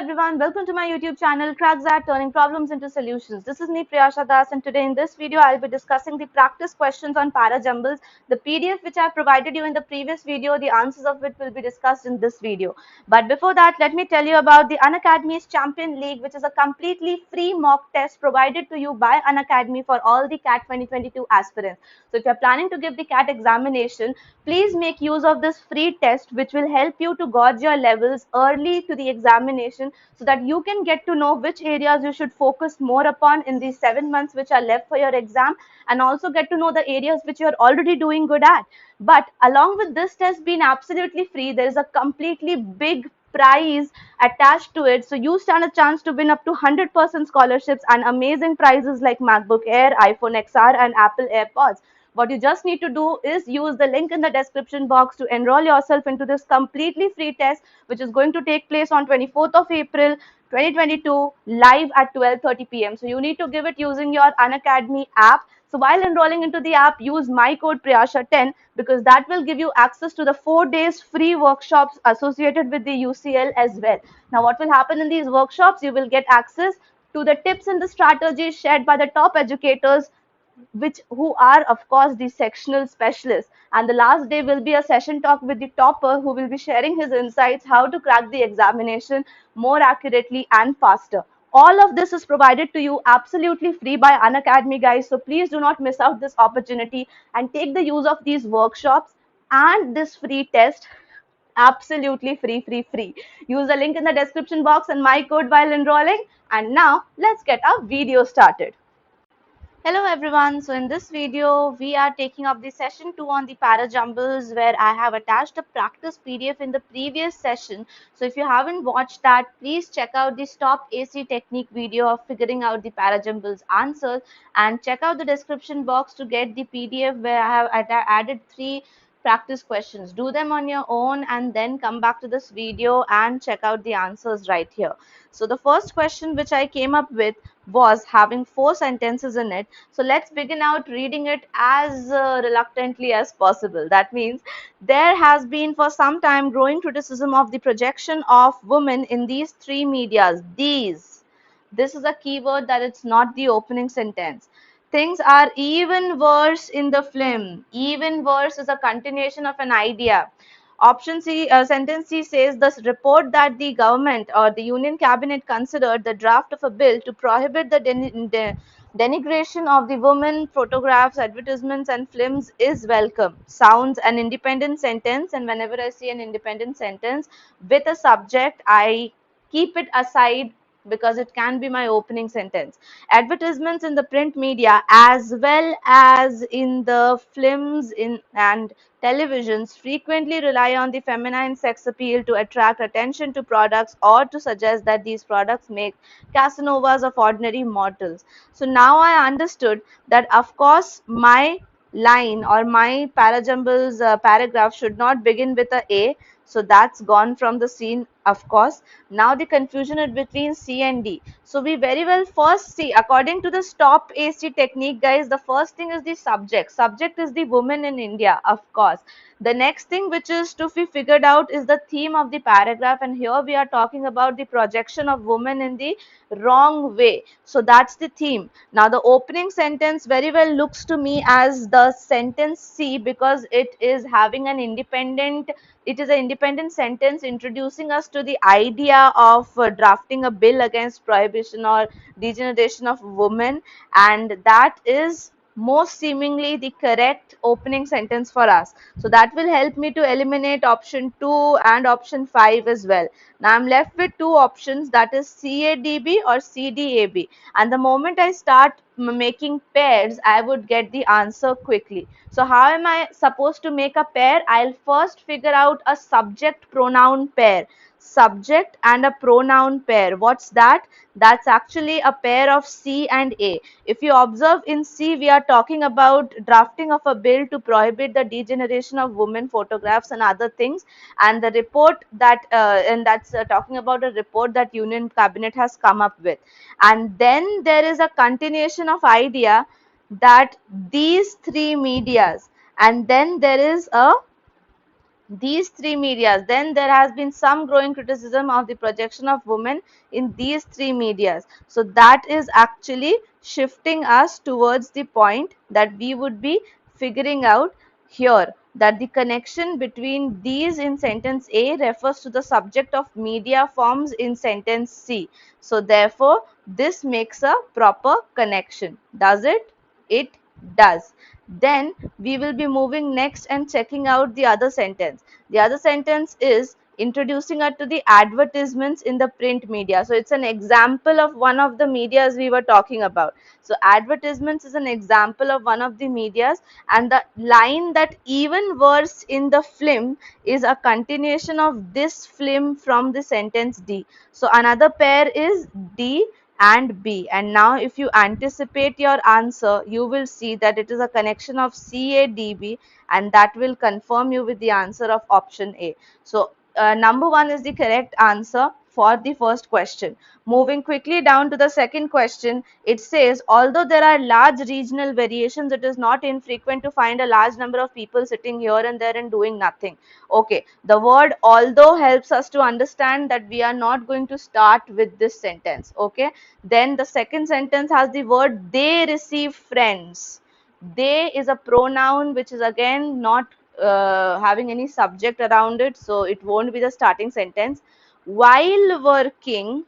everyone, welcome to my YouTube channel Crackzat, turning problems into solutions. This is me Priyasha, and today in this video I'll be discussing the practice questions on para jumbles. The PDF which I provided you in the previous video, the answers of it will be discussed in this video. But before that, let me tell you about the Unacademy's Champion League, which is a completely free mock test provided to you by Unacademy for all the CAT 2022 aspirants. So if you're planning to give the CAT examination, please make use of this free test which will help you to gauge your levels early to the examination so that you can get to know which areas you should focus more upon in these 7 months which are left for your exam, and also get to know the areas which you're already doing good at. But along with this test being absolutely free, there is a completely big prize attached to it. So you stand a chance to win up to 100% scholarships and amazing prizes like MacBook Air, iPhone XR and Apple AirPods. What you just need to do is use the link in the description box to enroll yourself into this completely free test, which is going to take place on 24th of April 2022 live at 12:30 p.m. So you need to give it using your Unacademy app. So while enrolling into the app, use my code Priyasha10 because that will give you access to the 4 days free workshops associated with the UCL as well. Now what will happen in these workshops? You will get access to the tips and the strategies shared by the top educators who are of course the sectional specialists, and the last day will be a session talk with the topper who will be sharing his insights how to crack the examination more accurately and faster. All of this is provided to you absolutely free by Unacademy, guys, so please do not miss out this opportunity and take the use of these workshops and this free test absolutely free. Use the link in the description box and my code while enrolling. And now let's get our video started. Hello everyone, so in this video we are taking up the session 2 on the para jumbles, where I have attached a practice PDF in the previous session. So if you haven't watched that, please check out the stop AC technique video of figuring out the para jumbles answers, and check out the description box to get the PDF where I have added 3 practice questions. Do them on your own and then come back to this video and check out the answers right here. So the first question which I came up with was having 4 sentences in it. So let's begin out reading it as reluctantly as possible. That means there has been for some time growing criticism of the projection of women in these 3 medias. This is a keyword that it's not the opening sentence. Things are even worse in the film. Even worse is a continuation of an idea. Option C, sentence C says the report that the government or the union cabinet considered the draft of a bill to prohibit the denigration of the women, photographs, advertisements and films is welcome. Sounds an independent sentence, and whenever I see an independent sentence with a subject, I keep it aside because it can be my opening sentence. Advertisements in the print media as well as in the films and televisions frequently rely on the feminine sex appeal to attract attention to products or to suggest that these products make Casanovas of ordinary mortals. So now I understood that of course my line or my parajumbles paragraph should not begin with a A. So that's gone from the scene, of course. Now the confusion is between C and D. So we very well first see, according to the stop AC technique, guys, the first thing is the subject. Subject is the woman in India, of course. The next thing which is to be figured out is the theme of the paragraph, and here we are talking about the projection of women in the wrong way. So that's the theme. Now the opening sentence very well looks to me as the sentence C because it is having an independent sentence introducing us to the idea of drafting a bill against prohibition or degeneration of women, and that is most seemingly the correct opening sentence for us. So that will help me to eliminate option 2 and option 5 as well. Now I'm left with 2 options, that is CADB or CDAB, and the moment I start making pairs, I would get the answer quickly. So how am I supposed to make a pair? I'll first figure out a subject pronoun pair. Subject and a pronoun pair. What's that? That's actually a pair of C and A. If you observe in C, we are talking about drafting of a bill to prohibit the degeneration of women photographs and other things, and the report that that's talking about a report that Union Cabinet has come up with. And then there is a continuation of idea that these 3 medias, and then there is a these three medias, then there has been some growing criticism of the projection of women in these three medias. So that is actually shifting us towards the point that we would be figuring out here, that the connection between these in sentence A refers to the subject of media forms in sentence C. So therefore this makes a proper connection. Does it? It does. Then we will be moving next and checking out the other sentence. The other sentence is introducing her to the advertisements in the print media. So it's an example of one of the medias we were talking about. So advertisements is an example of one of the medias, and the line that even worse in the film is a continuation of this film from the sentence D. So another pair is D and B, and now if you anticipate your answer, you will see that it is a connection of CADB, and that will confirm you with the answer of option A. So number 1 is the correct answer for the first question. Moving quickly down to the second question, it says, although there are large regional variations, it is not infrequent to find a large number of people sitting here and there and doing nothing. Okay, the word although helps us to understand that we are not going to start with this sentence. Okay, then the second sentence has the word they receive friends. They is a pronoun which is again not having any subject around it, so it won't be the starting sentence. While working,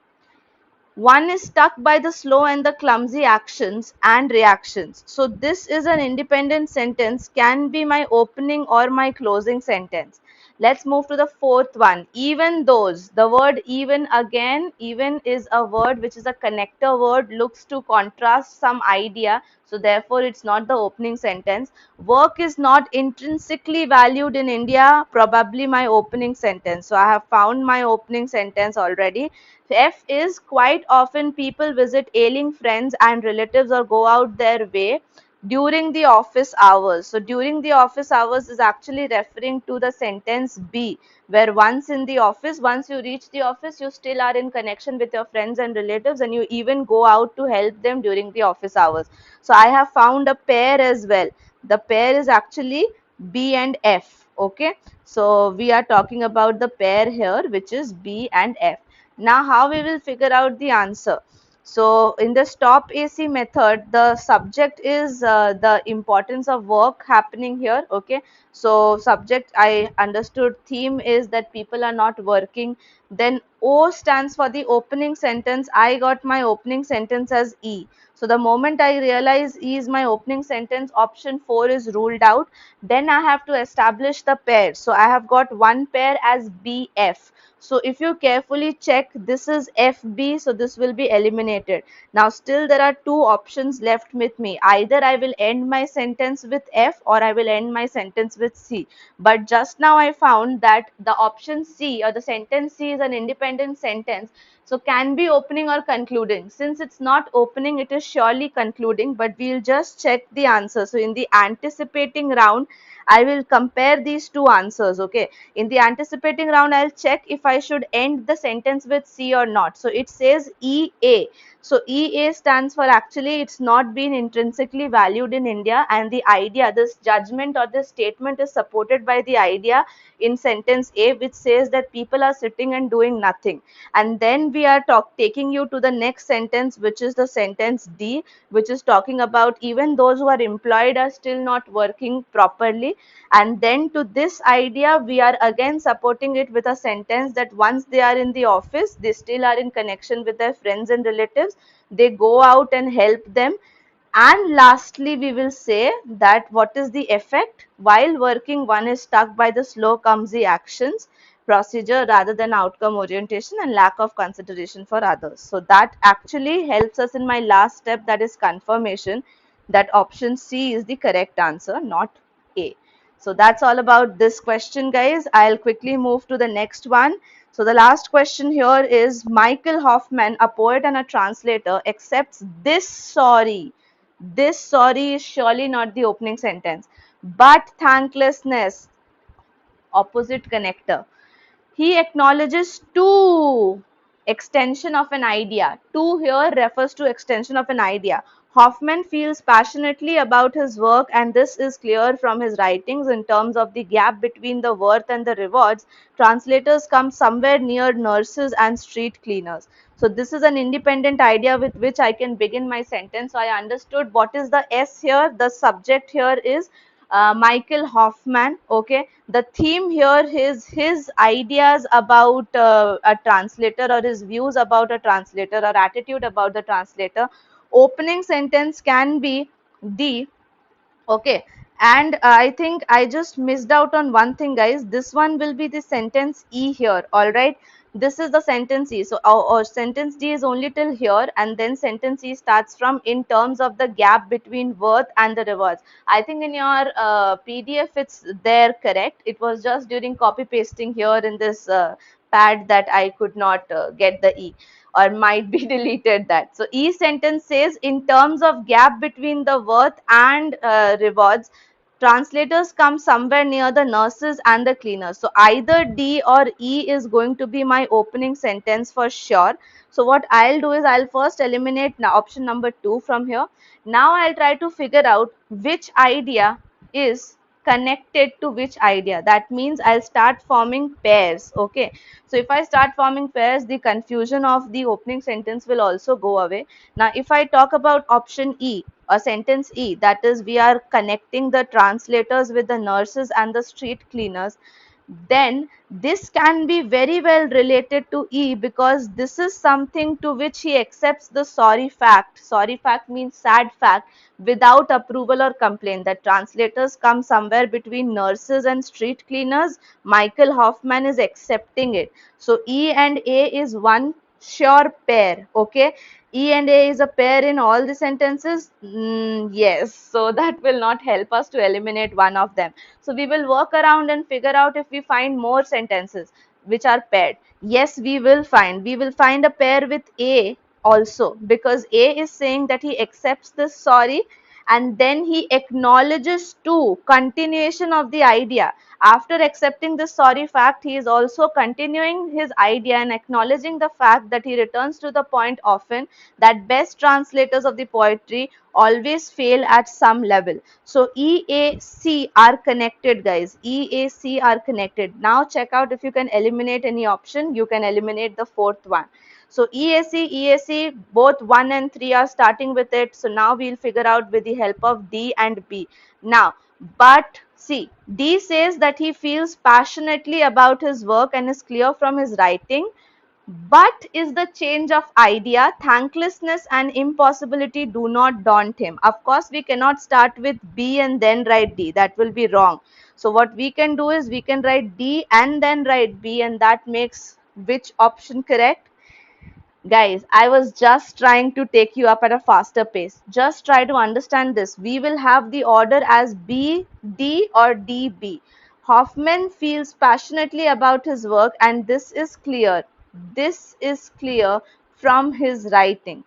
one is stuck by the slow and the clumsy actions and reactions. So this is an independent sentence, can be my opening or my closing sentence. Let's move to the fourth one. Even those, the word even, again, even is a word which is a connector word, looks to contrast some idea. So therefore it's not the opening sentence. Work is not intrinsically valued in India, probably my opening sentence. So I have found my opening sentence already. F is quite often people visit ailing friends and relatives or go out their way during the office hours. So during the office hours is actually referring to the sentence B, where once in the office, once you reach the office, you still are in connection with your friends and relatives, and you even go out to help them during the office hours. So I have found a pair as well. The pair is actually B and F. Okay, so we are talking about the pair here, which is B and F. Now how we will figure out the answer? So in the stop AC method, the subject is the importance of work happening here. Okay, so subject, I understood, theme is that people are not working. Then O stands for the opening sentence. I got my opening sentence as E. So the moment I realize E is my opening sentence, option 4 is ruled out. Then I have to establish the pair. So I have got one pair as BF. So if you carefully check, this is FB, so this will be eliminated. Now still there are two options left with me. Either I will end my sentence with F or I will end my sentence with C. But just now I found that the option C, or the sentence C, is an independent sentence. So can be opening or concluding. Since it's not opening, it is surely concluding, but we'll just check the answer. So in the anticipating round, I will compare these two answers. Okay, in the anticipating round, I'll check if I should end the sentence with C or not. So it says EA. So EA stands for, actually it's not been intrinsically valued in India, and the idea, this judgment or this statement is supported by the idea in sentence A, which says that people are sitting and doing nothing. And then we are taking you to the next sentence, which is the sentence D, which is talking about even those who are employed are still not working properly. And then to this idea, we are again supporting it with a sentence that once they are in the office, they still are in connection with their friends and relatives. They go out and help them. And lastly, we will say that what is the effect? While working, one is stuck by the slow, clumsy actions, procedure rather than outcome orientation, and lack of consideration for others. So that actually helps us in my last step, that is confirmation that option C is the correct answer, not A. So that's all about this question, guys. I'll quickly move to the next one. So the last question here is, Michael Hoffman, a poet and a translator, accepts this sorry. This sorry is surely not the opening sentence. But thanklessness, opposite connector. He acknowledges two, extension of an idea. Two here refers to extension of an idea. Hoffman feels passionately about his work, and this is clear from his writings in terms of the gap between the worth and the rewards. Translators come somewhere near nurses and street cleaners. So this is an independent idea with which I can begin my sentence. So I understood what is the S here. The subject here is Michael Hoffman. Okay, the theme here is his ideas about a translator, or his views about a translator, or attitude about the translator. Opening sentence can be D. Okay, and I think I just missed out on one thing, guys. This one will be the sentence E here. All right, this is the sentence E. So our sentence D is only till here, and then sentence E starts from in terms of the gap between worth and the rewards. I think in your PDF it's there, correct? It was just during copy pasting here in this pad that I could not get the E, or might be deleted that. So E sentence says in terms of gap between the worth and rewards, translators come somewhere near the nurses and the cleaners. So either D or E is going to be my opening sentence for sure. So what I'll do is I'll first eliminate now option number 2 from here. Now I'll try to figure out which idea is connected to which idea. That means I'll start forming pairs. Okay, so if I start forming pairs, the confusion of the opening sentence will also go away. Now if I talk about option E, or sentence E, that is we are connecting the translators with the nurses and the street cleaners, then this can be very well related to E, because this is something to which he accepts the sorry fact. Sorry fact means sad fact, without approval or complaint, that translators come somewhere between nurses and street cleaners. Michael Hoffman is accepting it. So E and A is one sure pair. Okay, E and A is a pair in all the sentences. Yes, so that will not help us to eliminate one of them. So we will work around and figure out if we find more sentences which are paired. Yes, we will find. We will find a pair with A also, because A is saying that he accepts this sorry, and then he acknowledges to continuation of the idea. After accepting the sorry fact, he is also continuing his idea and acknowledging the fact that he returns to the point often that best translators of the poetry always fail at some level. So EAC are connected, guys. EAC are connected. Now check out if you can eliminate any option. You can eliminate the fourth one. So EAC, both 1 and 3 are starting with it. So now we'll figure out with the help of D and B. Now, but see, D says that he feels passionately about his work and is clear from his writing. But is the change of idea, thanklessness and impossibility do not daunt him. Of course, we cannot start with B and then write D. That will be wrong. So what we can do is we can write D and then write B, and that makes which option correct? Guys, I was just trying to take you up at a faster pace. Just try to understand this. We will have the order as B, D or D, B. Hoffman feels passionately about his work, and this is clear. This is clear from his writings.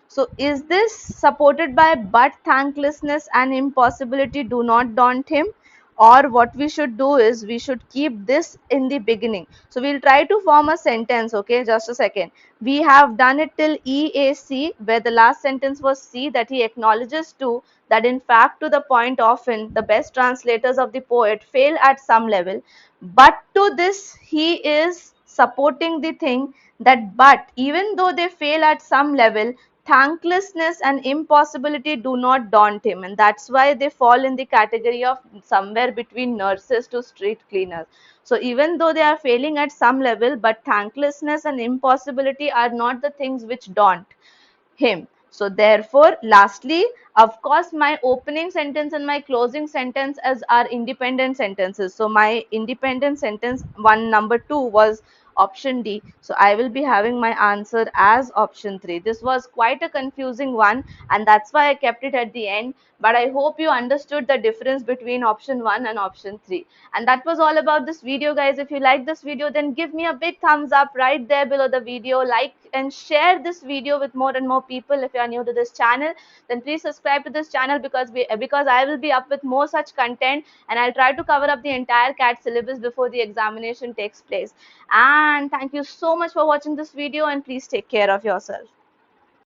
So is this supported by but thanklessness and impossibility do not daunt him? Or what we should do is we should keep this in the beginning. So we'll try to form a sentence. Okay, just a second. We have done it till EAC, where the last sentence was C, that he acknowledges to that in fact to the point often the best translators of the poet fail at some level. But to this he is supporting the thing that but even though they fail at some level, thanklessness and impossibility do not daunt him, and that's why they fall in the category of somewhere between nurses to street cleaners. So even though they are failing at some level, but thanklessness and impossibility are not the things which daunt him. So therefore, lastly, of course, my opening sentence and my closing sentence as are independent sentences. So my independent sentence one number 2 was option D. So I will be having my answer as option 3. This was quite a confusing one, and that's why I kept it at the end. But I hope you understood the difference between option 1 and option 3. And that was all about this video, guys. If you like this video, then give me a big thumbs up right there below the video. Like and share this video with more and more people. If you are new to this channel, then please subscribe to this channel, because I will be up with more such content, and I'll try to cover up the entire CAT syllabus before the examination takes place. And thank you so much for watching this video, and please take care of yourself.